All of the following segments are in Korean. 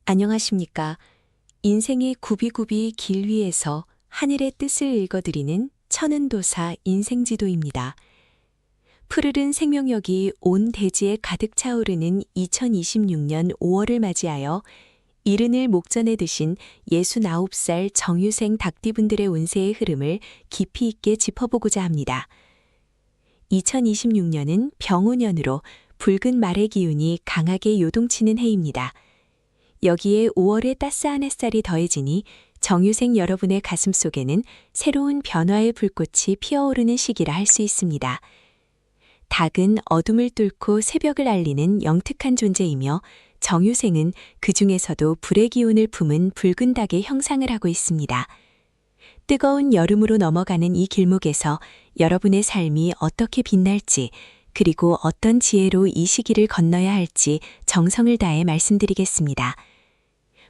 안녕하십니까. 인생의 굽이굽이 길 위에서 하늘의 뜻을 읽어드리는 천은도사 인생지도입니다. 푸르른 생명력이 온 대지에 가득 차오르는 2026년 5월을 맞이하여 이른을 목전에 드신 69살 정유생 닭띠분들의 운세의 흐름을 깊이 있게 짚어보고자 합니다. 2026년은 병오년으로 붉은 말의 기운이 강하게 요동치는 해입니다. 여기에 5월의 따스한 햇살이 더해지니 정유생 여러분의 가슴 속에는 새로운 변화의 불꽃이 피어오르는 시기라 할 수 있습니다. 닭은 어둠을 뚫고 새벽을 알리는 영특한 존재이며 정유생은 그 중에서도 불의 기운을 품은 붉은 닭의 형상을 하고 있습니다. 뜨거운 여름으로 넘어가는 이 길목에서 여러분의 삶이 어떻게 빛날지 그리고 어떤 지혜로 이 시기를 건너야 할지 정성을 다해 말씀드리겠습니다.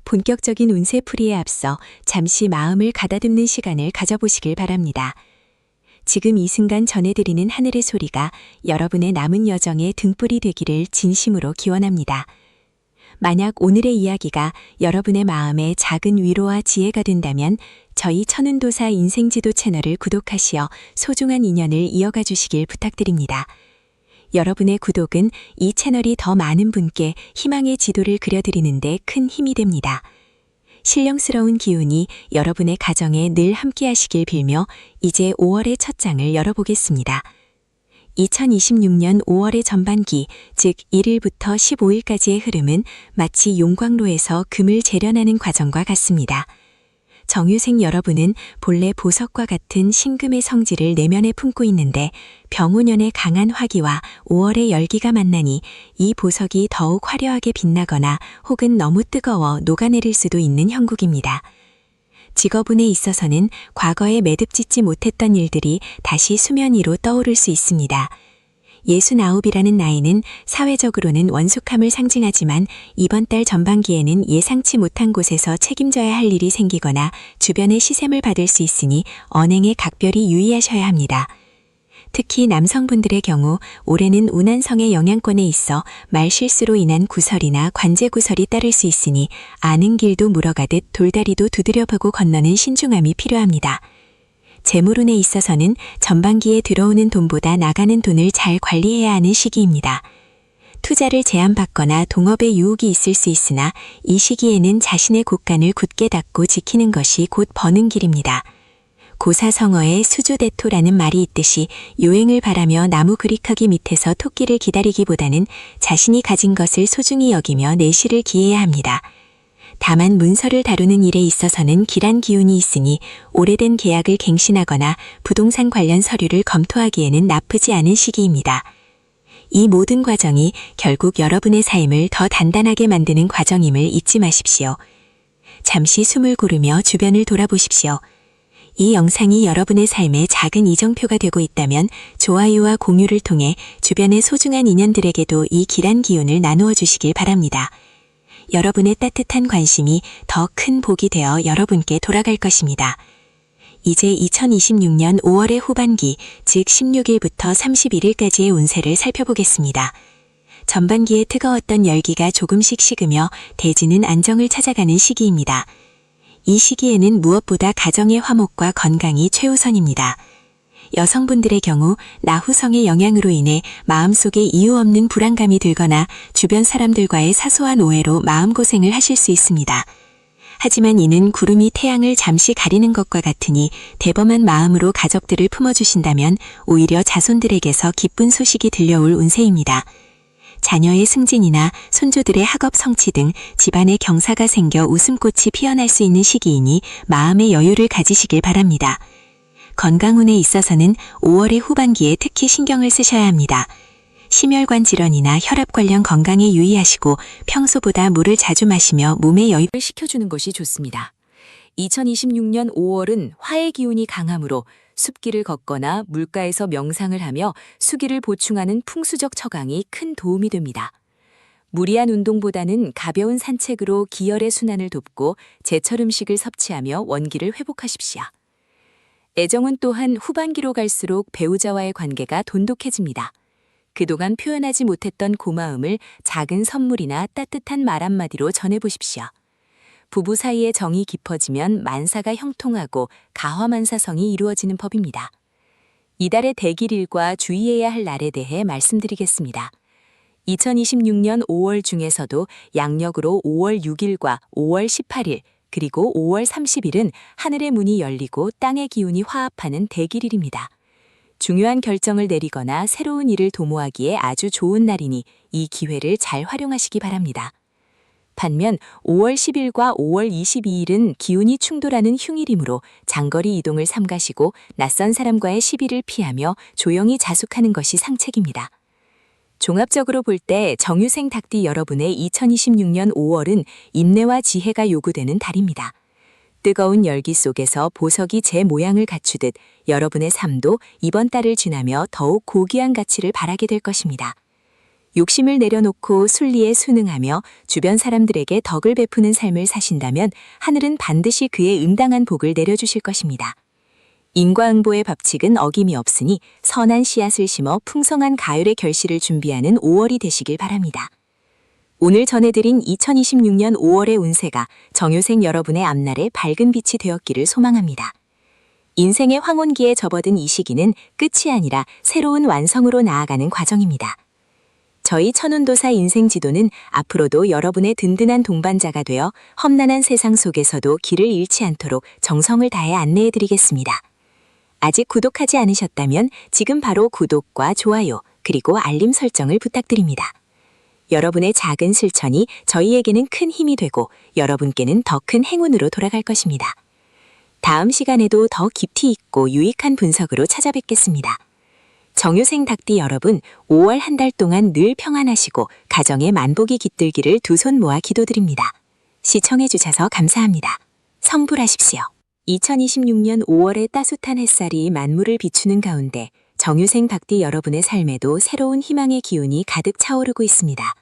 본격적인 운세풀이에 앞서 잠시 마음을 가다듬는 시간을 가져보시길 바랍니다. 지금 이 순간 전해드리는 하늘의 소리가 여러분의 남은 여정의 등불이 되기를 진심으로 기원합니다. 만약 오늘의 이야기가 여러분의 마음에 작은 위로와 지혜가 된다면 저희 천은도사 인생지도 채널을 구독하시어 소중한 인연을 이어가 주시길 부탁드립니다. 여러분의 구독은 이 채널이 더 많은 분께 희망의 지도를 그려드리는데 큰 힘이 됩니다. 신령스러운 기운이 여러분의 가정에 늘 함께 하시길 빌며 이제 5월의 첫 장을 열어보겠습니다. 2026년 5월의 전반기, 즉 1일부터 15일까지의 흐름은 마치 용광로에서 금을 재련하는 과정과 같습니다. 정유생 여러분은 본래 보석과 같은 신금의 성질을 내면에 품고 있는데 병오년의 강한 화기와 5월의 열기가 만나니 이 보석이 더욱 화려하게 빛나거나 혹은 너무 뜨거워 녹아내릴 수도 있는 형국입니다. 직업운에 있어서는 과거에 매듭짓지 못했던 일들이 다시 수면 위로 떠오를 수 있습니다. 69이라는 나이는 사회적으로는 원숙함을 상징하지만 이번 달 전반기에는 예상치 못한 곳에서 책임져야 할 일이 생기거나 주변의 시샘을 받을 수 있으니 언행에 각별히 유의하셔야 합니다. 특히 남성분들의 경우 올해는 운한성의 영향권에 있어 말실수로 인한 구설이나 관제구설이 따를 수 있으니 아는 길도 물어가듯 돌다리도 두드려보고 건너는 신중함이 필요합니다. 재물운에 있어서는 전반기에 들어오는 돈보다 나가는 돈을 잘 관리해야 하는 시기입니다. 투자를 제한받거나 동업에 유혹이 있을 수 있으나 이 시기에는 자신의 곳간을 굳게 닫고 지키는 것이 곧 버는 길입니다. 고사성어에 수주대토라는 말이 있듯이 요행을 바라며 나무 그릭하기 밑에서 토끼를 기다리기보다는 자신이 가진 것을 소중히 여기며 내실을 기해야 합니다. 다만 문서를 다루는 일에 있어서는 길한 기운이 있으니 오래된 계약을 갱신하거나 부동산 관련 서류를 검토하기에는 나쁘지 않은 시기입니다. 이 모든 과정이 결국 여러분의 삶을 더 단단하게 만드는 과정임을 잊지 마십시오. 잠시 숨을 고르며 주변을 돌아보십시오. 이 영상이 여러분의 삶에 작은 이정표가 되고 있다면 좋아요와 공유를 통해 주변의 소중한 인연들에게도 이 길한 기운을 나누어 주시길 바랍니다. 여러분의 따뜻한 관심이 더 큰 복이 되어 여러분께 돌아갈 것입니다. 이제 2026년 5월의 후반기, 즉 16일부터 31일까지의 운세를 살펴보겠습니다. 전반기에 뜨거웠던 열기가 조금씩 식으며 대지는 안정을 찾아가는 시기입니다. 이 시기에는 무엇보다 가정의 화목과 건강이 최우선입니다. 여성분들의 경우 나후성의 영향으로 인해 마음속에 이유 없는 불안감이 들거나 주변 사람들과의 사소한 오해로 마음고생을 하실 수 있습니다. 하지만 이는 구름이 태양을 잠시 가리는 것과 같으니 대범한 마음으로 가족들을 품어주신다면 오히려 자손들에게서 기쁜 소식이 들려올 운세입니다. 자녀의 승진이나 손주들의 학업 성취 등 집안에 경사가 생겨 웃음꽃이 피어날 수 있는 시기이니 마음의 여유를 가지시길 바랍니다. 건강운에 있어서는 5월의 후반기에 특히 신경을 쓰셔야 합니다. 심혈관 질환이나 혈압 관련 건강에 유의하시고 평소보다 물을 자주 마시며 몸에 여유를 시켜주는 것이 좋습니다. 2026년 5월은 화의 기운이 강하므로 숲길을 걷거나 물가에서 명상을 하며 수기를 보충하는 풍수적 처강이 큰 도움이 됩니다. 무리한 운동보다는 가벼운 산책으로 기혈의 순환을 돕고 제철 음식을 섭취하며 원기를 회복하십시오. 애정은 또한 후반기로 갈수록 배우자와의 관계가 돈독해집니다. 그동안 표현하지 못했던 고마움을 작은 선물이나 따뜻한 말 한마디로 전해보십시오. 부부 사이의 정이 깊어지면 만사가 형통하고 가화만사성이 이루어지는 법입니다. 이달의 대길일과 주의해야 할 날에 대해 말씀드리겠습니다. 2026년 5월 중에서도 양력으로 5월 6일과 5월 18일 그리고 5월 30일은 하늘의 문이 열리고 땅의 기운이 화합하는 대길일입니다. 중요한 결정을 내리거나 새로운 일을 도모하기에 아주 좋은 날이니 이 기회를 잘 활용하시기 바랍니다. 반면 5월 10일과 5월 22일은 기운이 충돌하는 흉일이므로 장거리 이동을 삼가시고 낯선 사람과의 시비를 피하며 조용히 자숙하는 것이 상책입니다. 종합적으로 볼 때 정유생 닭띠 여러분의 2026년 5월은 인내와 지혜가 요구되는 달입니다. 뜨거운 열기 속에서 보석이 제 모양을 갖추듯 여러분의 삶도 이번 달을 지나며 더욱 고귀한 가치를 바라게 될 것입니다. 욕심을 내려놓고 순리에 순응하며 주변 사람들에게 덕을 베푸는 삶을 사신다면 하늘은 반드시 그에 응당한 복을 내려주실 것입니다. 인과응보의 법칙은 어김이 없으니 선한 씨앗을 심어 풍성한 가을의 결실을 준비하는 5월이 되시길 바랍니다. 오늘 전해드린 2026년 5월의 운세가 정유생 여러분의 앞날에 밝은 빛이 되었기를 소망합니다. 인생의 황혼기에 접어든 이 시기는 끝이 아니라 새로운 완성으로 나아가는 과정입니다. 저희 천운도사 인생지도는 앞으로도 여러분의 든든한 동반자가 되어 험난한 세상 속에서도 길을 잃지 않도록 정성을 다해 안내해드리겠습니다. 아직 구독하지 않으셨다면 지금 바로 구독과 좋아요 그리고 알림 설정을 부탁드립니다. 여러분의 작은 실천이 저희에게는 큰 힘이 되고 여러분께는 더 큰 행운으로 돌아갈 것입니다. 다음 시간에도 더 깊이 있고 유익한 분석으로 찾아뵙겠습니다. 정유생 닭띠 여러분, 5월 한 달 동안 늘 평안하시고 가정에 만복이 깃들기를 두 손 모아 기도드립니다. 시청해주셔서 감사합니다. 성불하십시오. 2026년 5월의 따뜻한 햇살이 만물을 비추는 가운데 정유생 닭띠 여러분의 삶에도 새로운 희망의 기운이 가득 차오르고 있습니다.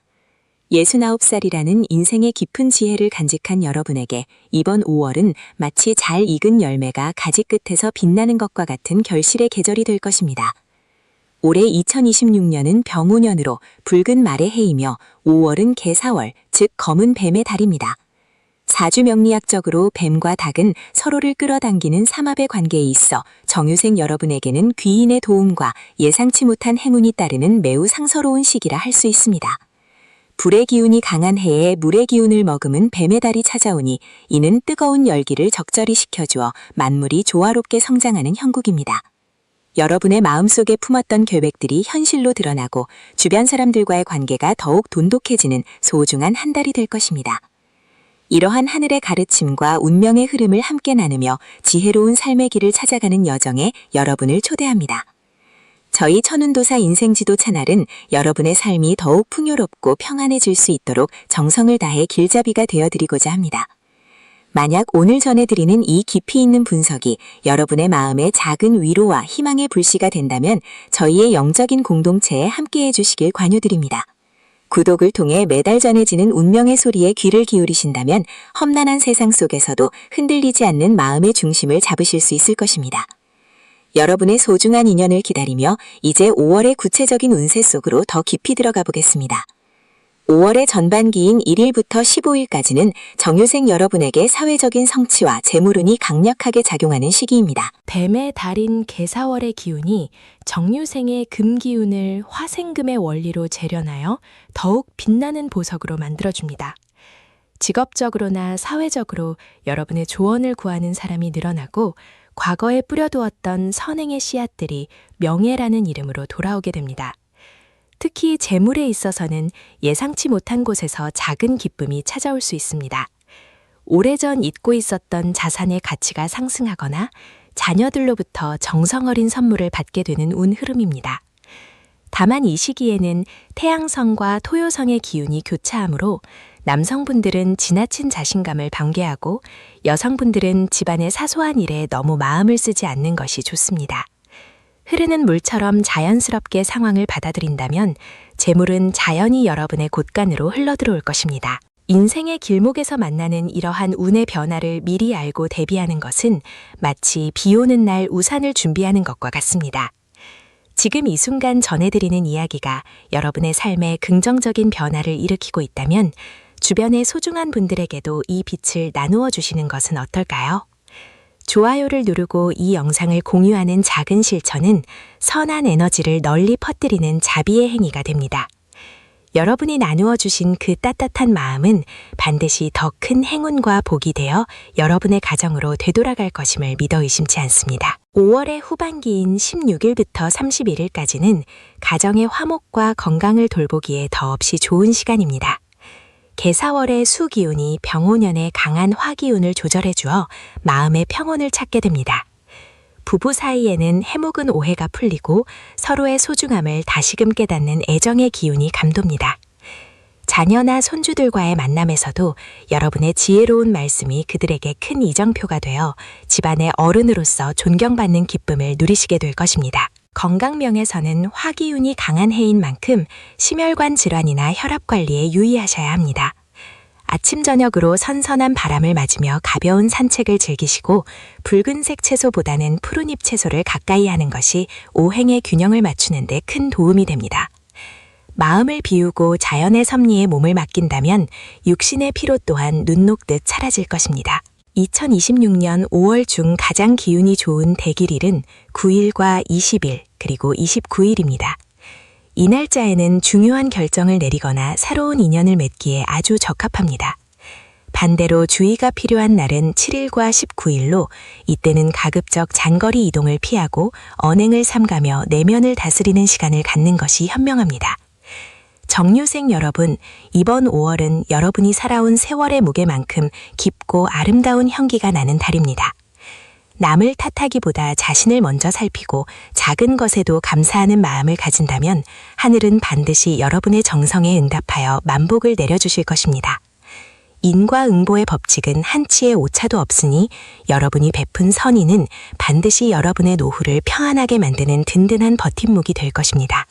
69살이라는 인생의 깊은 지혜를 간직한 여러분에게 이번 5월은 마치 잘 익은 열매가 가지 끝에서 빛나는 것과 같은 결실의 계절이 될 것입니다. 올해 2026년은 병우년으로 붉은 말의 해이며 5월은 개사월, 즉 검은 뱀의 달입니다. 사주명리학적으로 뱀과 닭은 서로를 끌어당기는 삼합의 관계에 있어 정유생 여러분에게는 귀인의 도움과 예상치 못한 행운이 따르는 매우 상서로운 시기라 할 수 있습니다. 불의 기운이 강한 해에 물의 기운을 머금은 뱀의 달이 찾아오니 이는 뜨거운 열기를 적절히 식혀주어 만물이 조화롭게 성장하는 형국입니다. 여러분의 마음속에 품었던 계획들이 현실로 드러나고 주변 사람들과의 관계가 더욱 돈독해지는 소중한 한 달이 될 것입니다. 이러한 하늘의 가르침과 운명의 흐름을 함께 나누며 지혜로운 삶의 길을 찾아가는 여정에 여러분을 초대합니다. 저희 천운도사 인생지도 채널은 여러분의 삶이 더욱 풍요롭고 평안해질 수 있도록 정성을 다해 길잡이가 되어드리고자 합니다. 만약 오늘 전해드리는 이 깊이 있는 분석이 여러분의 마음에 작은 위로와 희망의 불씨가 된다면 저희의 영적인 공동체에 함께해 주시길 권유드립니다. 구독을 통해 매달 전해지는 운명의 소리에 귀를 기울이신다면 험난한 세상 속에서도 흔들리지 않는 마음의 중심을 잡으실 수 있을 것입니다. 여러분의 소중한 인연을 기다리며 이제 5월의 구체적인 운세 속으로 더 깊이 들어가 보겠습니다. 5월의 전반기인 1일부터 15일까지는 정유생 여러분에게 사회적인 성취와 재물운이 강력하게 작용하는 시기입니다. 뱀의 달인 개사월의 기운이 정유생의 금기운을 화생금의 원리로 재련하여 더욱 빛나는 보석으로 만들어줍니다. 직업적으로나 사회적으로 여러분의 조언을 구하는 사람이 늘어나고 과거에 뿌려두었던 선행의 씨앗들이 명예라는 이름으로 돌아오게 됩니다. 특히 재물에 있어서는 예상치 못한 곳에서 작은 기쁨이 찾아올 수 있습니다. 오래전 잊고 있었던 자산의 가치가 상승하거나 자녀들로부터 정성 어린 선물을 받게 되는 운 흐름입니다. 다만 이 시기에는 태양성과 토요성의 기운이 교차하므로 남성분들은 지나친 자신감을 방괴하고 여성분들은 집안의 사소한 일에 너무 마음을 쓰지 않는 것이 좋습니다. 흐르는 물처럼 자연스럽게 상황을 받아들인다면 재물은 자연히 여러분의 곳간으로 흘러들어올 것입니다. 인생의 길목에서 만나는 이러한 운의 변화를 미리 알고 대비하는 것은 마치 비 오는 날 우산을 준비하는 것과 같습니다. 지금 이 순간 전해드리는 이야기가 여러분의 삶에 긍정적인 변화를 일으키고 있다면 주변의 소중한 분들에게도 이 빛을 나누어 주시는 것은 어떨까요? 좋아요를 누르고 이 영상을 공유하는 작은 실천은 선한 에너지를 널리 퍼뜨리는 자비의 행위가 됩니다. 여러분이 나누어 주신 그 따뜻한 마음은 반드시 더 큰 행운과 복이 되어 여러분의 가정으로 되돌아갈 것임을 믿어 의심치 않습니다. 5월의 후반기인 16일부터 31일까지는 가정의 화목과 건강을 돌보기에 더없이 좋은 시간입니다. 개사월의 수기운이 병오년의 강한 화기운을 조절해 주어 마음의 평온을 찾게 됩니다. 부부 사이에는 해묵은 오해가 풀리고 서로의 소중함을 다시금 깨닫는 애정의 기운이 감돕니다. 자녀나 손주들과의 만남에서도 여러분의 지혜로운 말씀이 그들에게 큰 이정표가 되어 집안의 어른으로서 존경받는 기쁨을 누리시게 될 것입니다. 건강명에서는 화기운이 강한 해인 만큼 심혈관 질환이나 혈압 관리에 유의하셔야 합니다. 아침 저녁으로 선선한 바람을 맞으며 가벼운 산책을 즐기시고 붉은색 채소보다는 푸른잎 채소를 가까이 하는 것이 오행의 균형을 맞추는 데 큰 도움이 됩니다. 마음을 비우고 자연의 섭리에 몸을 맡긴다면 육신의 피로 또한 눈 녹듯 사라질 것입니다. 2026년 5월 중 가장 기운이 좋은 대길일은 9일과 20일 그리고 29일입니다. 이 날짜에는 중요한 결정을 내리거나 새로운 인연을 맺기에 아주 적합합니다. 반대로 주의가 필요한 날은 7일과 19일로 이때는 가급적 장거리 이동을 피하고 언행을 삼가며 내면을 다스리는 시간을 갖는 것이 현명합니다. 정유생 여러분, 이번 5월은 여러분이 살아온 세월의 무게만큼 깊고 아름다운 향기가 나는 달입니다. 남을 탓하기보다 자신을 먼저 살피고 작은 것에도 감사하는 마음을 가진다면 하늘은 반드시 여러분의 정성에 응답하여 만복을 내려주실 것입니다. 인과응보의 법칙은 한치의 오차도 없으니 여러분이 베푼 선의는 반드시 여러분의 노후를 평안하게 만드는 든든한 버팀목이 될 것입니다.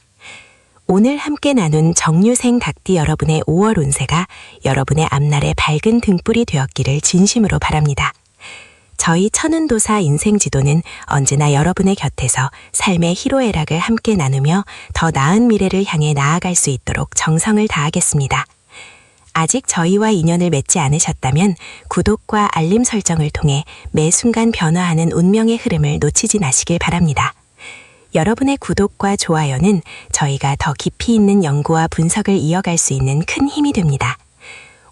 오늘 함께 나눈 정유생 닭띠 여러분의 5월 운세가 여러분의 앞날의 밝은 등불이 되었기를 진심으로 바랍니다. 저희 천운도사 인생지도는 언제나 여러분의 곁에서 삶의 희로애락을 함께 나누며 더 나은 미래를 향해 나아갈 수 있도록 정성을 다하겠습니다. 아직 저희와 인연을 맺지 않으셨다면 구독과 알림 설정을 통해 매 순간 변화하는 운명의 흐름을 놓치지 마시길 바랍니다. 여러분의 구독과 좋아요는 저희가 더 깊이 있는 연구와 분석을 이어갈 수 있는 큰 힘이 됩니다.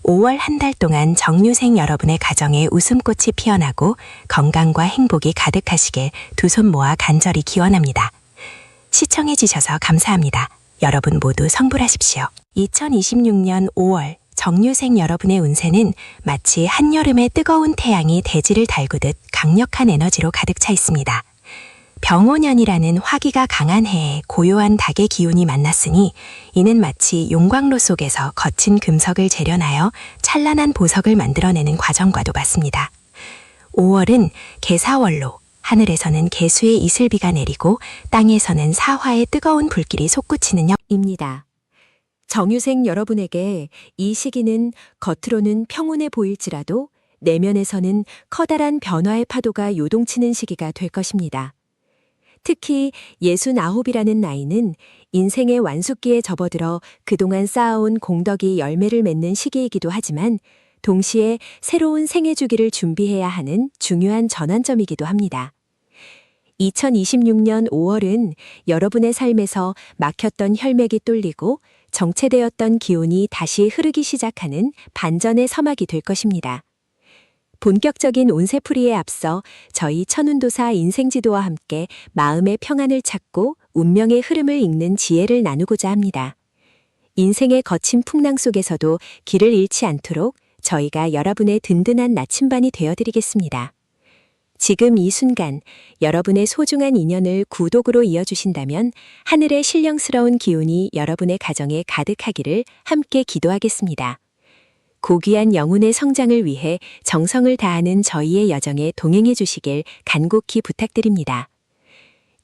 5월 한 달 동안 정유생 여러분의 가정에 웃음꽃이 피어나고 건강과 행복이 가득하시길 두 손 모아 간절히 기원합니다. 시청해 주셔서 감사합니다. 여러분 모두 성불하십시오. 2026년 5월 정유생 여러분의 운세는 마치 한여름의 뜨거운 태양이 대지를 달구듯 강력한 에너지로 가득 차 있습니다. 병오년이라는 화기가 강한 해에 고요한 닭의 기운이 만났으니 이는 마치 용광로 속에서 거친 금석을 재련하여 찬란한 보석을 만들어내는 과정과도 같습니다. 5월은 개사월로 하늘에서는 개수의 이슬비가 내리고 땅에서는 사화의 뜨거운 불길이 솟구치는 입니다. 정유생 여러분에게 이 시기는 겉으로는 평온해 보일지라도 내면에서는 커다란 변화의 파도가 요동치는 시기가 될 것입니다. 특히 69이라는 나이는 인생의 완숙기에 접어들어 그동안 쌓아온 공덕이 열매를 맺는 시기이기도 하지만 동시에 새로운 생애 주기를 준비해야 하는 중요한 전환점이기도 합니다. 2026년 5월은 여러분의 삶에서 막혔던 혈맥이 뚫리고 정체되었던 기운이 다시 흐르기 시작하는 반전의 서막이 될 것입니다. 본격적인 운세풀이에 앞서 저희 천운도사 인생지도와 함께 마음의 평안을 찾고 운명의 흐름을 읽는 지혜를 나누고자 합니다. 인생의 거친 풍랑 속에서도 길을 잃지 않도록 저희가 여러분의 든든한 나침반이 되어드리겠습니다. 지금 이 순간 여러분의 소중한 인연을 구독으로 이어주신다면 하늘의 신령스러운 기운이 여러분의 가정에 가득하기를 함께 기도하겠습니다. 고귀한 영혼의 성장을 위해 정성을 다하는 저희의 여정에 동행해 주시길 간곡히 부탁드립니다.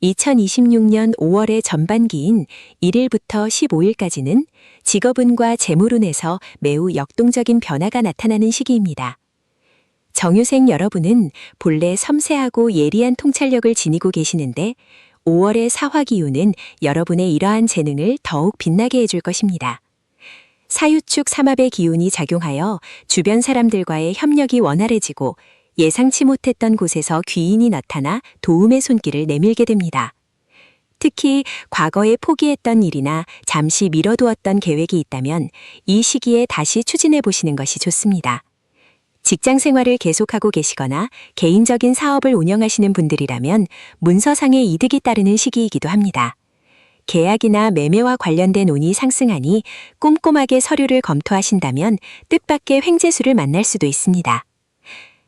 2026년 5월의 전반기인 1일부터 15일까지는 직업운과 재물운에서 매우 역동적인 변화가 나타나는 시기입니다. 정유생 여러분은 본래 섬세하고 예리한 통찰력을 지니고 계시는데 5월의 사화기운은 여러분의 이러한 재능을 더욱 빛나게 해줄 것입니다. 사유축 삼합의 기운이 작용하여 주변 사람들과의 협력이 원활해지고 예상치 못했던 곳에서 귀인이 나타나 도움의 손길을 내밀게 됩니다. 특히 과거에 포기했던 일이나 잠시 미뤄두었던 계획이 있다면 이 시기에 다시 추진해 보시는 것이 좋습니다. 직장 생활을 계속하고 계시거나 개인적인 사업을 운영하시는 분들이라면 문서상의 이득이 따르는 시기이기도 합니다. 계약이나 매매와 관련된 운이 상승하니 꼼꼼하게 서류를 검토하신다면 뜻밖의 횡재수를 만날 수도 있습니다.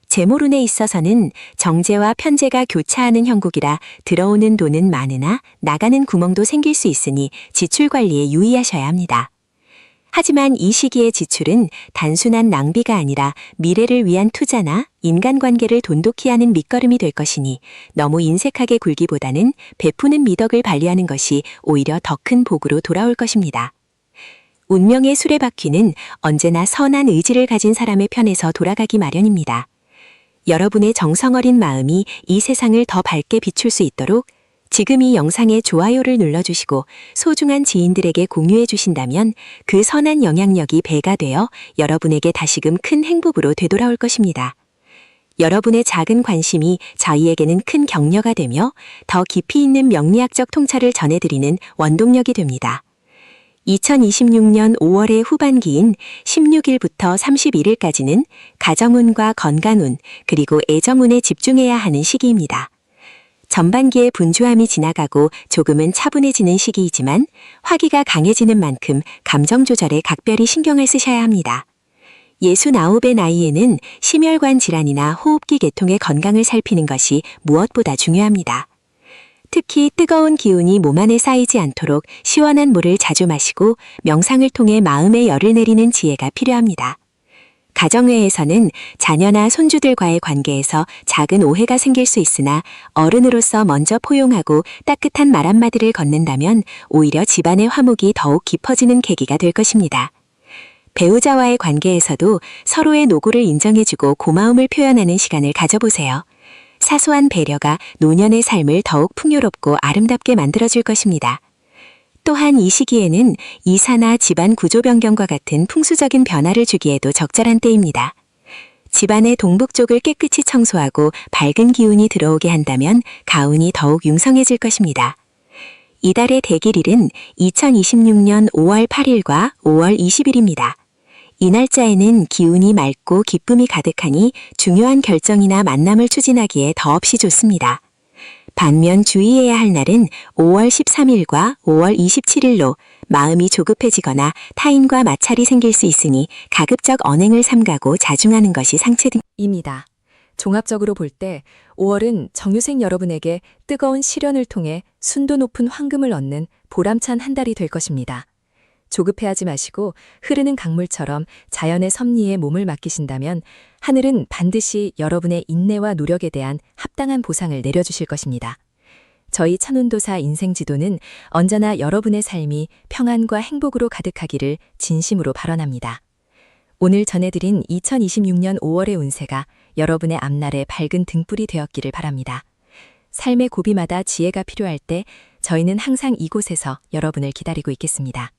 재물운에 있어서는 정제와 편제가 교차하는 형국이라 들어오는 돈은 많으나 나가는 구멍도 생길 수 있으니 지출 관리에 유의하셔야 합니다. 하지만 이 시기의 지출은 단순한 낭비가 아니라 미래를 위한 투자나 인간관계를 돈독히 하는 밑거름이 될 것이니 너무 인색하게 굴기보다는 베푸는 미덕을 발휘하는 것이 오히려 더 큰 복으로 돌아올 것입니다. 운명의 수레바퀴는 언제나 선한 의지를 가진 사람의 편에서 돌아가기 마련입니다. 여러분의 정성 어린 마음이 이 세상을 더 밝게 비출 수 있도록 지금 이 영상에 좋아요를 눌러주시고 소중한 지인들에게 공유해 주신다면 그 선한 영향력이 배가 되어 여러분에게 다시금 큰 행복으로 되돌아올 것입니다. 여러분의 작은 관심이 저희에게는 큰 격려가 되며 더 깊이 있는 명리학적 통찰을 전해드리는 원동력이 됩니다. 2026년 5월의 후반기인 16일부터 31일까지는 가정운과 건강운 그리고 애정운에 집중해야 하는 시기입니다. 전반기의 분주함이 지나가고 조금은 차분해지는 시기이지만 화기가 강해지는 만큼 감정 조절에 각별히 신경을 쓰셔야 합니다. 69의 나이에는 심혈관 질환이나 호흡기 계통의 건강을 살피는 것이 무엇보다 중요합니다. 특히 뜨거운 기운이 몸 안에 쌓이지 않도록 시원한 물을 자주 마시고 명상을 통해 마음의 열을 내리는 지혜가 필요합니다. 가정회에서는 자녀나 손주들과의 관계에서 작은 오해가 생길 수 있으나 어른으로서 먼저 포용하고 따뜻한 말 한마디를 건넨다면 오히려 집안의 화목이 더욱 깊어지는 계기가 될 것입니다. 배우자와의 관계에서도 서로의 노고를 인정해주고 고마움을 표현하는 시간을 가져보세요. 사소한 배려가 노년의 삶을 더욱 풍요롭고 아름답게 만들어줄 것입니다. 또한 이 시기에는 이사나 집안 구조 변경과 같은 풍수적인 변화를 주기에도 적절한 때입니다. 집안의 동북 쪽을 깨끗이 청소하고 밝은 기운이 들어오게 한다면 가운이 더욱 융성해질 것입니다. 이달의 대길일은 2026년 5월 8일과 5월 20일입니다. 이 날짜에는 기운이 맑고 기쁨이 가득하니 중요한 결정이나 만남을 추진하기에 더없이 좋습니다. 반면 주의해야 할 날은 5월 13일과 5월 27일로 마음이 조급해지거나 타인과 마찰이 생길 수 있으니 가급적 언행을 삼가고 자중하는 것이 상책입니다. 종합적으로 볼 때 5월은 정유생 여러분에게 뜨거운 시련을 통해 순도 높은 황금을 얻는 보람찬 한 달이 될 것입니다. 조급해하지 마시고 흐르는 강물처럼 자연의 섭리에 몸을 맡기신다면 하늘은 반드시 여러분의 인내와 노력에 대한 합당한 보상을 내려주실 것입니다. 저희 천운도사 인생지도는 언제나 여러분의 삶이 평안과 행복으로 가득하기를 진심으로 발언합니다. 오늘 전해드린 2026년 5월의 운세가 여러분의 앞날에 밝은 등불이 되었기를 바랍니다. 삶의 고비마다 지혜가 필요할 때 저희는 항상 이곳에서 여러분을 기다리고 있겠습니다.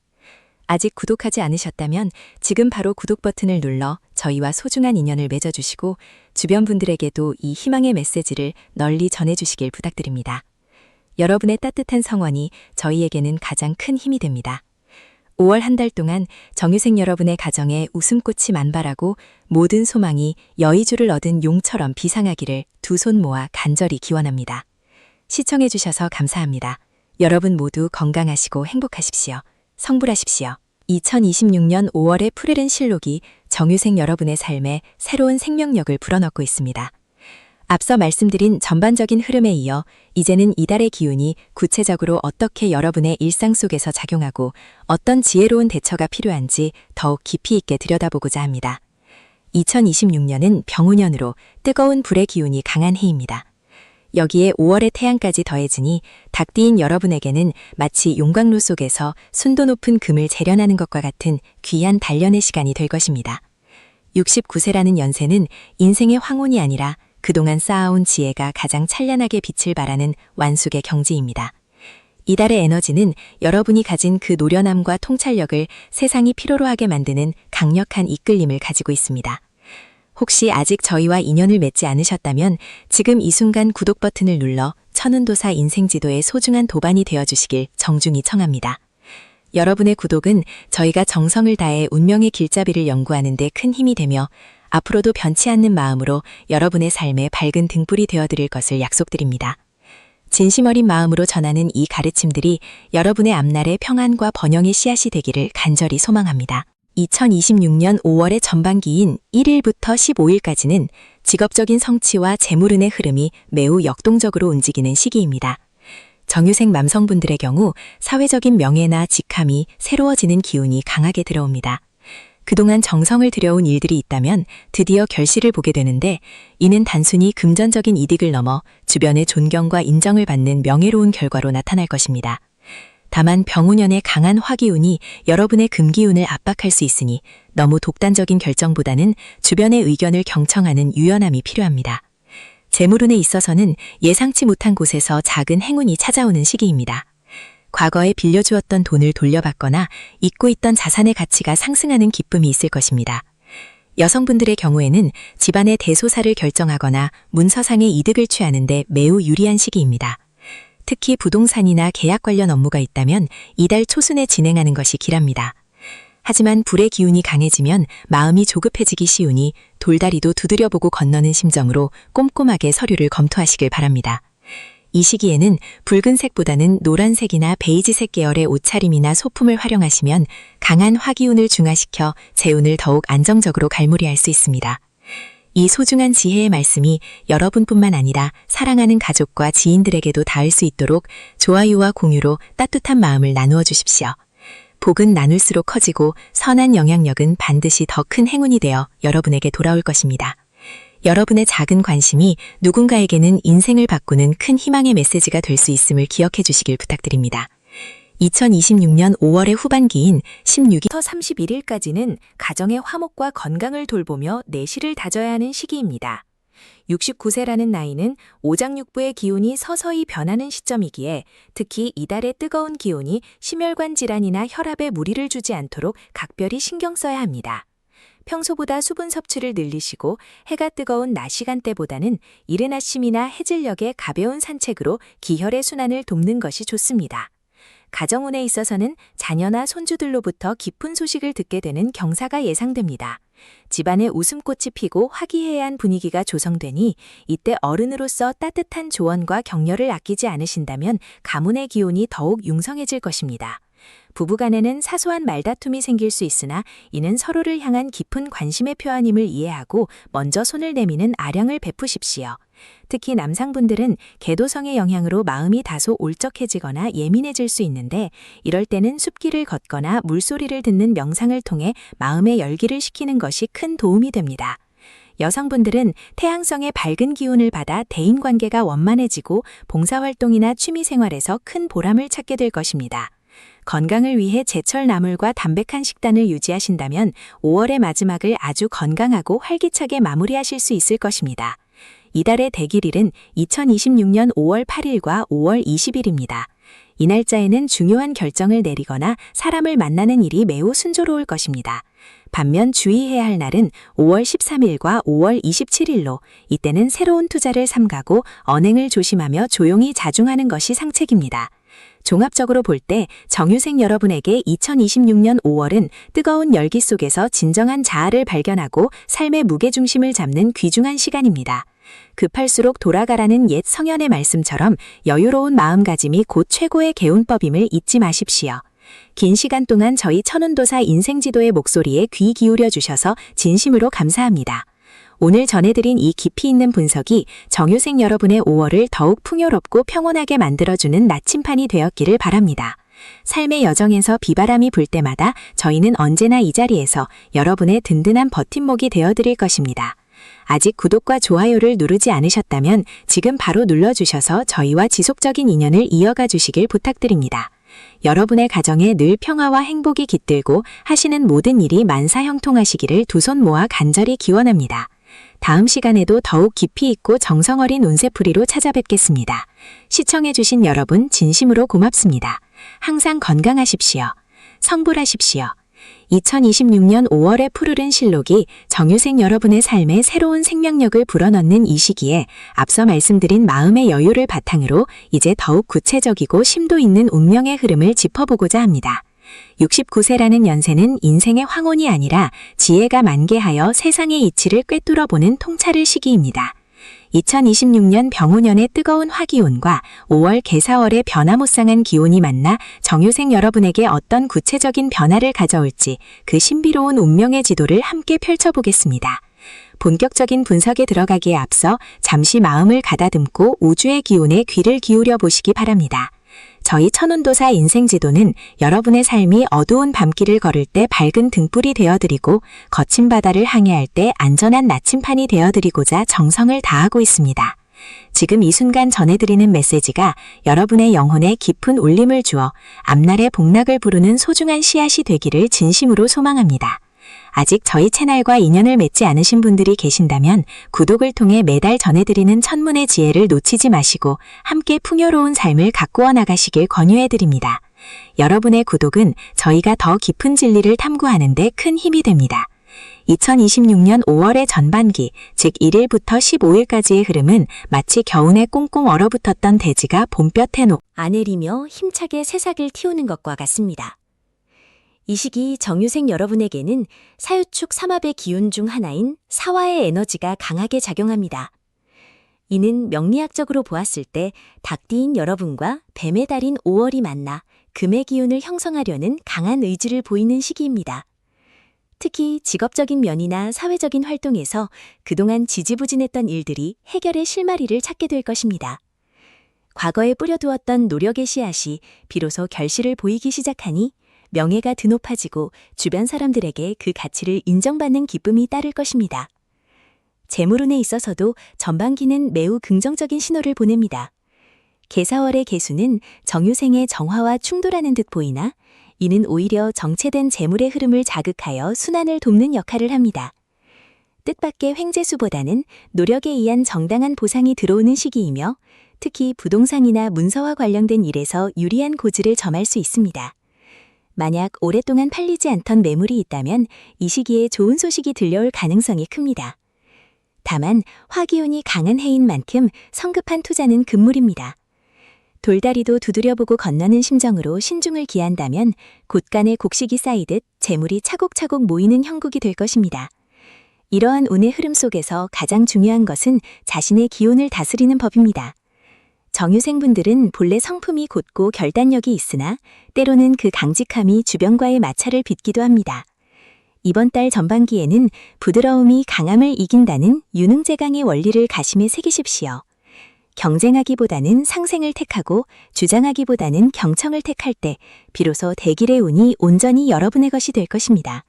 아직 구독하지 않으셨다면 지금 바로 구독 버튼을 눌러 저희와 소중한 인연을 맺어주시고 주변 분들에게도 이 희망의 메시지를 널리 전해주시길 부탁드립니다. 여러분의 따뜻한 성원이 저희에게는 가장 큰 힘이 됩니다. 5월 한 달 동안 정유생 여러분의 가정에 웃음꽃이 만발하고 모든 소망이 여의주를 얻은 용처럼 비상하기를 두 손 모아 간절히 기원합니다. 시청해주셔서 감사합니다. 여러분 모두 건강하시고 행복하십시오. 성불하십시오. 2026년 5월의 푸르른 실록이 정유생 여러분의 삶에 새로운 생명력을 불어넣고 있습니다. 앞서 말씀드린 전반적인 흐름에 이어 이제는 이달의 기운이 구체적으로 어떻게 여러분의 일상 속에서 작용하고 어떤 지혜로운 대처가 필요한지 더욱 깊이 있게 들여다보고자 합니다. 2026년은 병우년으로 뜨거운 불의 기운이 강한 해입니다. 여기에 5월의 태양까지 더해지니 닭띠인 여러분에게는 마치 용광로 속에서 순도 높은 금을 재련하는 것과 같은 귀한 단련의 시간이 될 것입니다. 69세라는 연세는 인생의 황혼이 아니라 그동안 쌓아온 지혜가 가장 찬란하게 빛을 발하는 완숙의 경지입니다. 이달의 에너지는 여러분이 가진 그 노련함과 통찰력을 세상이 필요로 하게 만드는 강력한 이끌림을 가지고 있습니다. 혹시 아직 저희와 인연을 맺지 않으셨다면 지금 이 순간 구독 버튼을 눌러 천운도사 인생지도의 소중한 도반이 되어주시길 정중히 청합니다. 여러분의 구독은 저희가 정성을 다해 운명의 길잡이를 연구하는 데 큰 힘이 되며 앞으로도 변치 않는 마음으로 여러분의 삶에 밝은 등불이 되어드릴 것을 약속드립니다. 진심 어린 마음으로 전하는 이 가르침들이 여러분의 앞날의 평안과 번영의 씨앗이 되기를 간절히 소망합니다. 2026년 5월의 전반기인 1일부터 15일까지는 직업적인 성취와 재물운의 흐름이 매우 역동적으로 움직이는 시기입니다. 정유생 남성분들의 경우 사회적인 명예나 직함이 새로워지는 기운이 강하게 들어옵니다. 그동안 정성을 들여온 일들이 있다면 드디어 결실을 보게 되는데 이는 단순히 금전적인 이득을 넘어 주변의 존경과 인정을 받는 명예로운 결과로 나타날 것입니다. 다만 병운연의 강한 화기운이 여러분의 금기운을 압박할 수 있으니 너무 독단적인 결정보다는 주변의 의견을 경청하는 유연함이 필요합니다. 재물운에 있어서는 예상치 못한 곳에서 작은 행운이 찾아오는 시기입니다. 과거에 빌려주었던 돈을 돌려받거나 잊고 있던 자산의 가치가 상승하는 기쁨이 있을 것입니다. 여성분들의 경우에는 집안의 대소사를 결정하거나 문서상의 이득을 취하는 데 매우 유리한 시기입니다. 특히 부동산이나 계약 관련 업무가 있다면 이달 초순에 진행하는 것이 길합니다. 하지만 불의 기운이 강해지면 마음이 조급해지기 쉬우니 돌다리도 두드려보고 건너는 심정으로 꼼꼼하게 서류를 검토하시길 바랍니다. 이 시기에는 붉은색보다는 노란색이나 베이지색 계열의 옷차림이나 소품을 활용하시면 강한 화기운을 중화시켜 재운을 더욱 안정적으로 갈무리할 수 있습니다. 이 소중한 지혜의 말씀이 여러분뿐만 아니라 사랑하는 가족과 지인들에게도 닿을 수 있도록 좋아요와 공유로 따뜻한 마음을 나누어 주십시오. 복은 나눌수록 커지고 선한 영향력은 반드시 더 큰 행운이 되어 여러분에게 돌아올 것입니다. 여러분의 작은 관심이 누군가에게는 인생을 바꾸는 큰 희망의 메시지가 될 수 있음을 기억해 주시길 부탁드립니다. 2026년 5월의 후반기인 16일부터 31일까지는 가정의 화목과 건강을 돌보며 내실을 다져야 하는 시기입니다. 69세라는 나이는 오장육부의 기운이 서서히 변하는 시점이기에 특히 이달의 뜨거운 기운이 심혈관 질환이나 혈압에 무리를 주지 않도록 각별히 신경 써야 합니다. 평소보다 수분 섭취를 늘리시고 해가 뜨거운 낮 시간대보다는 이른 아침이나 해질녘의 가벼운 산책으로 기혈의 순환을 돕는 것이 좋습니다. 가정운에 있어서는 자녀나 손주들로부터 기쁜 소식을 듣게 되는 경사가 예상됩니다. 집안에 웃음꽃이 피고 화기애애한 분위기가 조성되니 이때 어른으로서 따뜻한 조언과 격려를 아끼지 않으신다면 가문의 기운이 더욱 융성해질 것입니다. 부부간에는 사소한 말다툼이 생길 수 있으나 이는 서로를 향한 깊은 관심의 표현임을 이해하고 먼저 손을 내미는 아량을 베푸십시오. 특히 남상분들은 계도성의 영향으로 마음이 다소 울적해지거나 예민해질 수 있는데 이럴 때는 숲길을 걷거나 물소리를 듣는 명상을 통해 마음의 열기를 식히는 것이 큰 도움이 됩니다. 여성분들은 태양성의 밝은 기운을 받아 대인관계가 원만해지고 봉사활동이나 취미생활에서 큰 보람을 찾게 될 것입니다. 건강을 위해 제철 나물과 담백한 식단을 유지하신다면 5월의 마지막을 아주 건강하고 활기차게 마무리하실 수 있을 것입니다. 이달의 대길일은 2026년 5월 8일과 5월 20일입니다. 이 날짜에는 중요한 결정을 내리거나 사람을 만나는 일이 매우 순조로울 것입니다. 반면 주의해야 할 날은 5월 13일과 5월 27일로 이때는 새로운 투자를 삼가고 언행을 조심하며 조용히 자중하는 것이 상책입니다. 종합적으로 볼 때 정유생 여러분에게 2026년 5월은 뜨거운 열기 속에서 진정한 자아를 발견하고 삶의 무게중심을 잡는 귀중한 시간입니다. 급할수록 돌아가라는 옛 성현의 말씀처럼 여유로운 마음가짐이 곧 최고의 개운법임을 잊지 마십시오. 긴 시간 동안 저희 천운도사 인생지도의 목소리에 귀 기울여 주셔서 진심으로 감사합니다. 오늘 전해드린 이 깊이 있는 분석이 정유생 여러분의 5월을 더욱 풍요롭고 평온하게 만들어주는 나침판이 되었기를 바랍니다. 삶의 여정에서 비바람이 불 때마다 저희는 언제나 이 자리에서 여러분의 든든한 버팀목이 되어드릴 것입니다. 아직 구독과 좋아요를 누르지 않으셨다면 지금 바로 눌러주셔서 저희와 지속적인 인연을 이어가 주시길 부탁드립니다. 여러분의 가정에 늘 평화와 행복이 깃들고 하시는 모든 일이 만사형통하시기를 두 손 모아 간절히 기원합니다. 다음 시간에도 더욱 깊이 있고 정성 어린 운세풀이로 찾아뵙겠습니다. 시청해주신 여러분 진심으로 고맙습니다. 항상 건강하십시오. 성불하십시오. 2026년 5월의 푸르른 실록이 정유생 여러분의 삶에 새로운 생명력을 불어넣는 이 시기에 앞서 말씀드린 마음의 여유를 바탕으로 이제 더욱 구체적이고 심도 있는 운명의 흐름을 짚어보고자 합니다. 69세라는 연세는 인생의 황혼이 아니라 지혜가 만개하여 세상의 이치를 꿰뚫어보는 통찰의 시기입니다. 2026년 병오년의 뜨거운 화기운과 5월 개사월의 변화무쌍한 기운이 만나 정유생 여러분에게 어떤 구체적인 변화를 가져올지 그 신비로운 운명의 지도를 함께 펼쳐보겠습니다. 본격적인 분석에 들어가기에 앞서 잠시 마음을 가다듬고 우주의 기운에 귀를 기울여 보시기 바랍니다. 저희 천운도사 인생지도는 여러분의 삶이 어두운 밤길을 걸을 때 밝은 등불이 되어드리고 거친 바다를 항해할 때 안전한 나침판이 되어드리고자 정성을 다하고 있습니다. 지금 이 순간 전해드리는 메시지가 여러분의 영혼에 깊은 울림을 주어 앞날의 복락을 부르는 소중한 씨앗이 되기를 진심으로 소망합니다. 아직 저희 채널과 인연을 맺지 않으신 분들이 계신다면 구독을 통해 매달 전해드리는 천문의 지혜를 놓치지 마시고 함께 풍요로운 삶을 가꾸어 나가시길 권유해드립니다. 여러분의 구독은 저희가 더 깊은 진리를 탐구하는 데 큰 힘이 됩니다. 2026년 5월의 전반기, 즉 1일부터 15일까지의 흐름은 마치 겨우내 꽁꽁 얼어붙었던 대지가 봄볕에 아내리며 힘차게 새싹을 틔우는 것과 같습니다. 이 시기 정유생 여러분에게는 사유축 삼합의 기운 중 하나인 사화의 에너지가 강하게 작용합니다. 이는 명리학적으로 보았을 때 닭띠인 여러분과 뱀의 달인 5월이 만나 금의 기운을 형성하려는 강한 의지를 보이는 시기입니다. 특히 직업적인 면이나 사회적인 활동에서 그동안 지지부진했던 일들이 해결의 실마리를 찾게 될 것입니다. 과거에 뿌려두었던 노력의 씨앗이 비로소 결실을 보이기 시작하니 명예가 드높아지고 주변 사람들에게 그 가치를 인정받는 기쁨이 따를 것입니다. 재물운에 있어서도 전반기는 매우 긍정적인 신호를 보냅니다. 개사월의 개수는 정유생의 정화와 충돌하는 듯 보이나 이는 오히려 정체된 재물의 흐름을 자극하여 순환을 돕는 역할을 합니다. 뜻밖의 횡재수보다는 노력에 의한 정당한 보상이 들어오는 시기이며 특히 부동산이나 문서와 관련된 일에서 유리한 고지를 점할 수 있습니다. 만약 오랫동안 팔리지 않던 매물이 있다면 이 시기에 좋은 소식이 들려올 가능성이 큽니다. 다만 화기운이 강한 해인 만큼 성급한 투자는 금물입니다. 돌다리도 두드려보고 건너는 심정으로 신중을 기한다면 곳간에 곡식이 쌓이듯 재물이 차곡차곡 모이는 형국이 될 것입니다. 이러한 운의 흐름 속에서 가장 중요한 것은 자신의 기운을 다스리는 법입니다. 정유생분들은 본래 성품이 곧고 결단력이 있으나 때로는 그 강직함이 주변과의 마찰을 빚기도 합니다. 이번 달 전반기에는 부드러움이 강함을 이긴다는 유능제강의 원리를 가심에 새기십시오. 경쟁하기보다는 상생을 택하고 주장하기보다는 경청을 택할 때 비로소 대길의 운이 온전히 여러분의 것이 될 것입니다.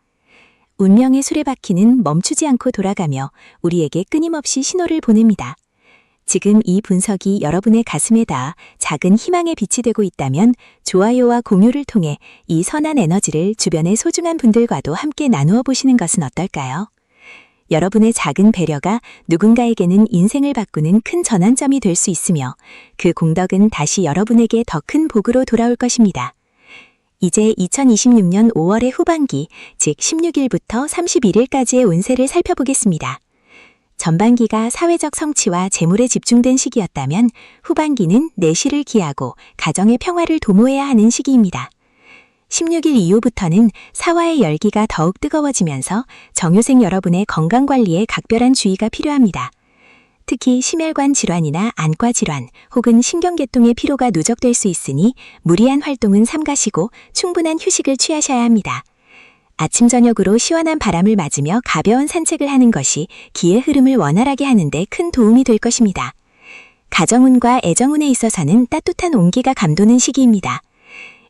운명의 수레바퀴는 멈추지 않고 돌아가며 우리에게 끊임없이 신호를 보냅니다. 지금 이 분석이 여러분의 가슴에 닿아 작은 희망의 빛이 되고 있다면 좋아요와 공유를 통해 이 선한 에너지를 주변의 소중한 분들과도 함께 나누어 보시는 것은 어떨까요? 여러분의 작은 배려가 누군가에게는 인생을 바꾸는 큰 전환점이 될 수 있으며 그 공덕은 다시 여러분에게 더 큰 복으로 돌아올 것입니다. 이제 2026년 5월의 후반기, 즉 16일부터 31일까지의 운세를 살펴보겠습니다. 전반기가 사회적 성취와 재물에 집중된 시기였다면 후반기는 내실을 기하고 가정의 평화를 도모해야 하는 시기입니다. 16일 이후부터는 사화의 열기가 더욱 뜨거워지면서 정유생 여러분의 건강관리에 각별한 주의가 필요합니다. 특히 심혈관 질환이나 안과 질환 혹은 신경계통의 피로가 누적될 수 있으니 무리한 활동은 삼가시고 충분한 휴식을 취하셔야 합니다. 아침 저녁으로 시원한 바람을 맞으며 가벼운 산책을 하는 것이 기의 흐름을 원활하게 하는 데 큰 도움이 될 것입니다. 가정운과 애정운에 있어서는 따뜻한 온기가 감도는 시기입니다.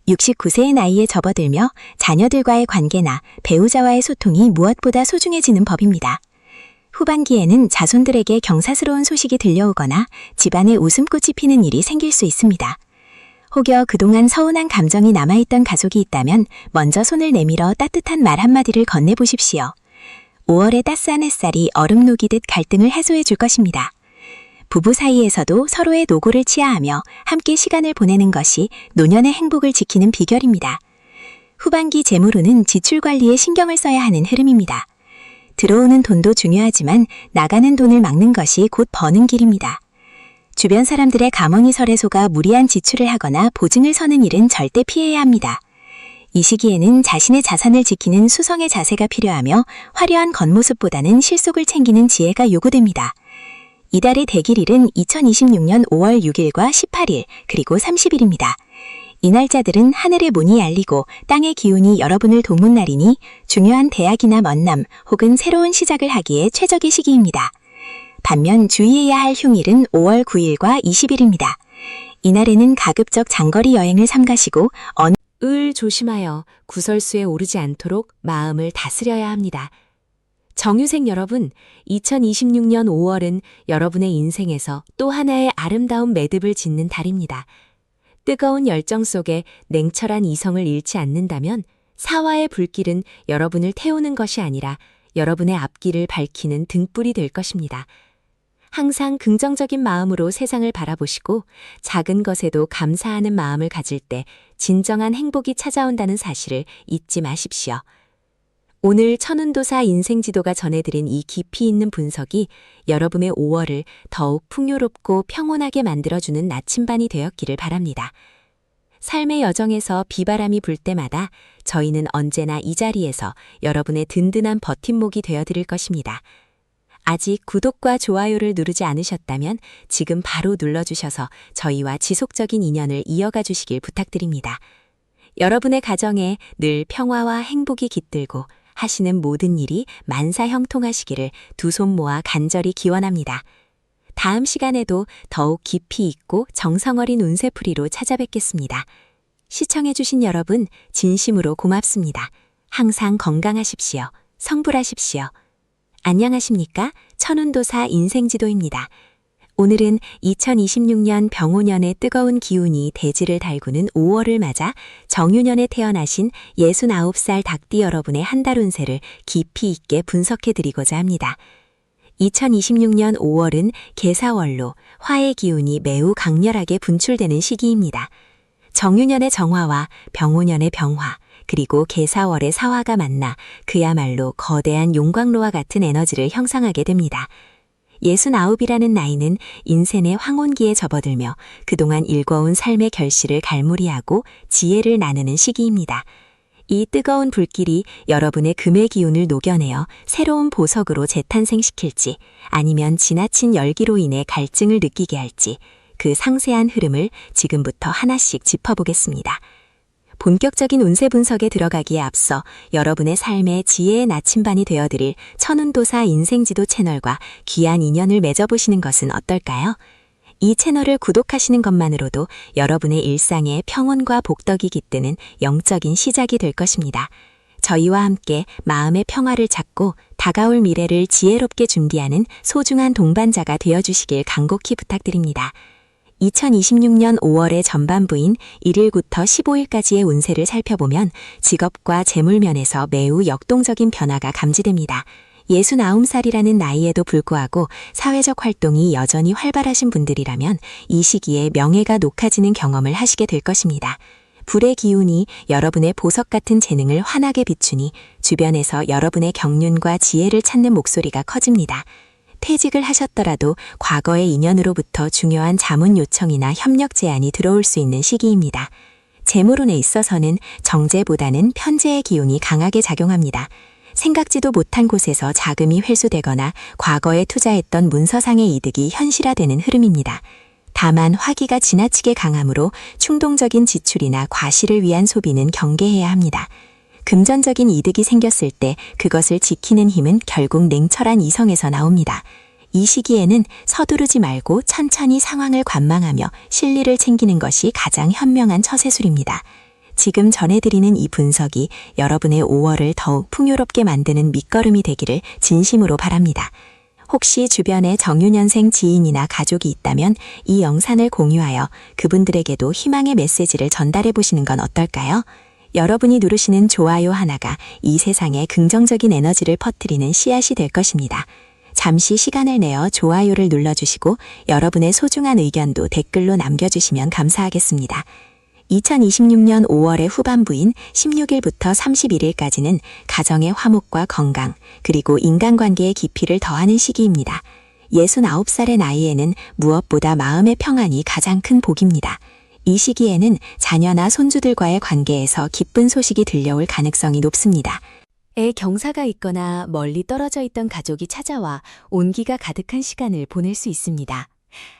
69세의 나이에 접어들며 자녀들과의 관계나 배우자와의 소통이 무엇보다 소중해지는 법입니다. 후반기에는 자손들에게 경사스러운 소식이 들려오거나 집안에 웃음꽃이 피는 일이 생길 수 있습니다. 혹여 그동안 서운한 감정이 남아있던 가족이 있다면 먼저 손을 내밀어 따뜻한 말 한마디를 건네보십시오. 5월의 따스한 햇살이 얼음 녹이듯 갈등을 해소해 줄 것입니다. 부부 사이에서도 서로의 노고를 치하하며 함께 시간을 보내는 것이 노년의 행복을 지키는 비결입니다. 후반기 재물운은 지출 관리에 신경을 써야 하는 흐름입니다. 들어오는 돈도 중요하지만 나가는 돈을 막는 것이 곧 버는 길입니다. 주변 사람들의 가망이설에 속아 무리한 지출을 하거나 보증을 서는 일은 절대 피해야 합니다. 이 시기에는 자신의 자산을 지키는 수성의 자세가 필요하며 화려한 겉모습보다는 실속을 챙기는 지혜가 요구됩니다. 이달의 대길일은 2026년 5월 6일과 18일 그리고 30일입니다. 이 날짜들은 하늘의 문이 열리고 땅의 기운이 여러분을 돕는 날이니 중요한 대학이나 만남 혹은 새로운 시작을 하기에 최적의 시기입니다. 반면 주의해야 할 흉일은 5월 9일과 20일입니다. 이날에는 가급적 장거리 여행을 삼가시고 을 조심하여 구설수에 오르지 않도록 마음을 다스려야 합니다. 정유생 여러분, 2026년 5월은 여러분의 인생에서 또 하나의 아름다운 매듭을 짓는 달입니다. 뜨거운 열정 속에 냉철한 이성을 잃지 않는다면 사화의 불길은 여러분을 태우는 것이 아니라 여러분의 앞길을 밝히는 등불이 될 것입니다. 항상 긍정적인 마음으로 세상을 바라보시고 작은 것에도 감사하는 마음을 가질 때 진정한 행복이 찾아온다는 사실을 잊지 마십시오. 오늘 천운도사 인생지도가 전해드린 이 깊이 있는 분석이 여러분의 5월을 더욱 풍요롭고 평온하게 만들어주는 나침반이 되었기를 바랍니다. 삶의 여정에서 비바람이 불 때마다 저희는 언제나 이 자리에서 여러분의 든든한 버팀목이 되어드릴 것입니다. 아직 구독과 좋아요를 누르지 않으셨다면 지금 바로 눌러주셔서 저희와 지속적인 인연을 이어가 주시길 부탁드립니다. 여러분의 가정에 늘 평화와 행복이 깃들고 하시는 모든 일이 만사형통하시기를 두 손 모아 간절히 기원합니다. 다음 시간에도 더욱 깊이 있고 정성 어린 운세풀이로 찾아뵙겠습니다. 시청해주신 여러분 진심으로 고맙습니다. 항상 건강하십시오. 성불하십시오. 안녕하십니까? 천운도사 인생지도입니다. 오늘은 2026년 병오년의 뜨거운 기운이 대지를 달구는 5월을 맞아 정유년에 태어나신 69살 닭띠 여러분의 한 달 운세를 깊이 있게 분석해드리고자 합니다. 2026년 5월은 계사월로 화의 기운이 매우 강렬하게 분출되는 시기입니다. 정유년의 정화와 병오년의 병화, 그리고 계사월의 사화가 만나 그야말로 거대한 용광로와 같은 에너지를 형성하게 됩니다. 69이라는 나이는 인생의 황혼기에 접어들며 그동안 일궈온 삶의 결실을 갈무리하고 지혜를 나누는 시기입니다. 이 뜨거운 불길이 여러분의 금의 기운을 녹여내어 새로운 보석으로 재탄생시킬지 아니면 지나친 열기로 인해 갈증을 느끼게 할지 그 상세한 흐름을 지금부터 하나씩 짚어보겠습니다. 본격적인 운세 분석에 들어가기에 앞서 여러분의 삶의 지혜의 나침반이 되어드릴 천운도사 인생지도 채널과 귀한 인연을 맺어보시는 것은 어떨까요? 이 채널을 구독하시는 것만으로도 여러분의 일상에 평온과 복덕이 깃드는 영적인 시작이 될 것입니다. 저희와 함께 마음의 평화를 찾고 다가올 미래를 지혜롭게 준비하는 소중한 동반자가 되어주시길 간곡히 부탁드립니다. 2026년 5월의 전반부인 1일부터 15일까지의 운세를 살펴보면 직업과 재물면에서 매우 역동적인 변화가 감지됩니다. 69살이라는 나이에도 불구하고 사회적 활동이 여전히 활발하신 분들이라면 이 시기에 명예가 녹아지는 경험을 하시게 될 것입니다. 불의 기운이 여러분의 보석 같은 재능을 환하게 비추니 주변에서 여러분의 경륜과 지혜를 찾는 목소리가 커집니다. 퇴직을 하셨더라도 과거의 인연으로부터 중요한 자문 요청이나 협력 제안이 들어올 수 있는 시기입니다. 재물운에 있어서는 정제보다는 편제의 기운이 강하게 작용합니다. 생각지도 못한 곳에서 자금이 회수되거나 과거에 투자했던 문서상의 이득이 현실화되는 흐름입니다. 다만 화기가 지나치게 강하므로 충동적인 지출이나 과실을 위한 소비는 경계해야 합니다. 금전적인 이득이 생겼을 때 그것을 지키는 힘은 결국 냉철한 이성에서 나옵니다. 이 시기에는 서두르지 말고 천천히 상황을 관망하며 실리를 챙기는 것이 가장 현명한 처세술입니다. 지금 전해드리는 이 분석이 여러분의 5월을 더욱 풍요롭게 만드는 밑거름이 되기를 진심으로 바랍니다. 혹시 주변에 정유년생 지인이나 가족이 있다면 이 영상을 공유하여 그분들에게도 희망의 메시지를 전달해 보시는 건 어떨까요? 여러분이 누르시는 좋아요 하나가 이 세상에 긍정적인 에너지를 퍼뜨리는 씨앗이 될 것입니다. 잠시 시간을 내어 좋아요를 눌러주시고 여러분의 소중한 의견도 댓글로 남겨주시면 감사하겠습니다. 2026년 5월의 후반부인 16일부터 31일까지는 가정의 화목과 건강, 그리고 인간관계의 깊이를 더하는 시기입니다. 69살의 나이에는 무엇보다 마음의 평안이 가장 큰 복입니다. 이 시기에는 자녀나 손주들과의 관계에서 기쁜 소식이 들려올 가능성이 높습니다. 애 경사가 있거나 멀리 떨어져 있던 가족이 찾아와 온기가 가득한 시간을 보낼 수 있습니다.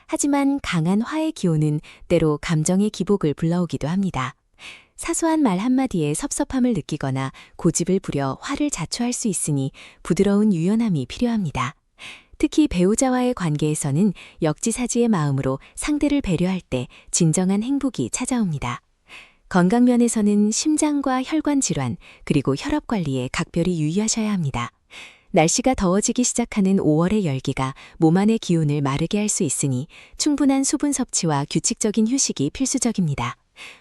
하지만 강한 화의 기운은 때로 감정의 기복을 불러오기도 합니다. 사소한 말 한마디에 섭섭함을 느끼거나 고집을 부려 화를 자초할 수 있으니 부드러운 유연함이 필요합니다. 특히 배우자와의 관계에서는 역지사지의 마음으로 상대를 배려할 때 진정한 행복이 찾아옵니다. 건강면에서는 심장과 혈관 질환, 그리고 혈압 관리에 각별히 유의하셔야 합니다. 날씨가 더워지기 시작하는 5월의 열기가 몸 안의 기운을 마르게 할 수 있으니 충분한 수분 섭취와 규칙적인 휴식이 필수적입니다.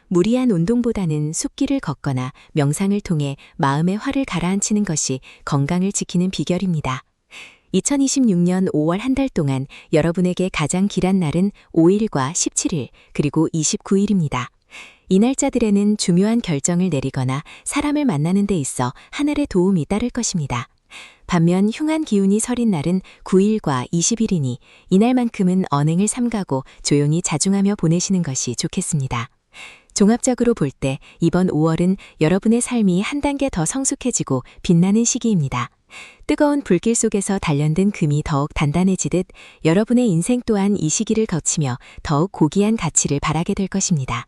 무리한 운동보다는 숲길을 걷거나 명상을 통해 마음의 화를 가라앉히는 것이 건강을 지키는 비결입니다. 2026년 5월 한 달 동안 여러분에게 가장 길한 날은 5일과 17일, 그리고 29일입니다. 이 날짜들에는 중요한 결정을 내리거나 사람을 만나는 데 있어 하늘의 도움이 따를 것입니다. 반면 흉한 기운이 서린 날은 9일과 20일이니 이날만큼은 언행을 삼가고 조용히 자중하며 보내시는 것이 좋겠습니다. 종합적으로 볼 때 이번 5월은 여러분의 삶이 한 단계 더 성숙해지고 빛나는 시기입니다. 뜨거운 불길 속에서 단련된 금이 더욱 단단해지듯 여러분의 인생 또한 이 시기를 거치며 더욱 고귀한 가치를 바라게 될 것입니다.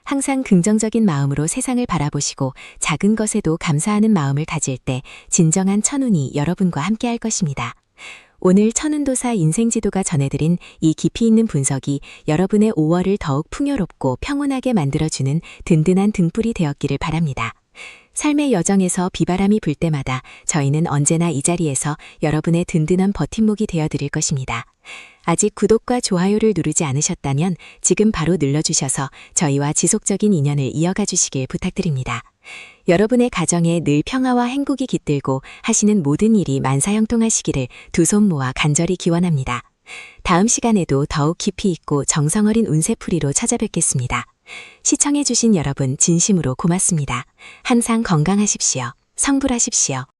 항상 긍정적인 마음으로 세상을 바라보시고 작은 것에도 감사하는 마음을 가질 때 진정한 천운이 여러분과 함께할 것입니다. 오늘 천운도사 인생지도가 전해드린 이 깊이 있는 분석이 여러분의 5월을 더욱 풍요롭고 평온하게 만들어주는 든든한 등불이 되었기를 바랍니다. 삶의 여정에서 비바람이 불 때마다 저희는 언제나 이 자리에서 여러분의 든든한 버팀목이 되어드릴 것입니다. 아직 구독과 좋아요를 누르지 않으셨다면 지금 바로 눌러주셔서 저희와 지속적인 인연을 이어가 주시길 부탁드립니다. 여러분의 가정에 늘 평화와 행복이 깃들고 하시는 모든 일이 만사형통하시기를 두 손 모아 간절히 기원합니다. 다음 시간에도 더욱 깊이 있고 정성 어린 운세풀이로 찾아뵙겠습니다. 시청해주신 여러분 진심으로 고맙습니다. 항상 건강하십시오. 성불하십시오.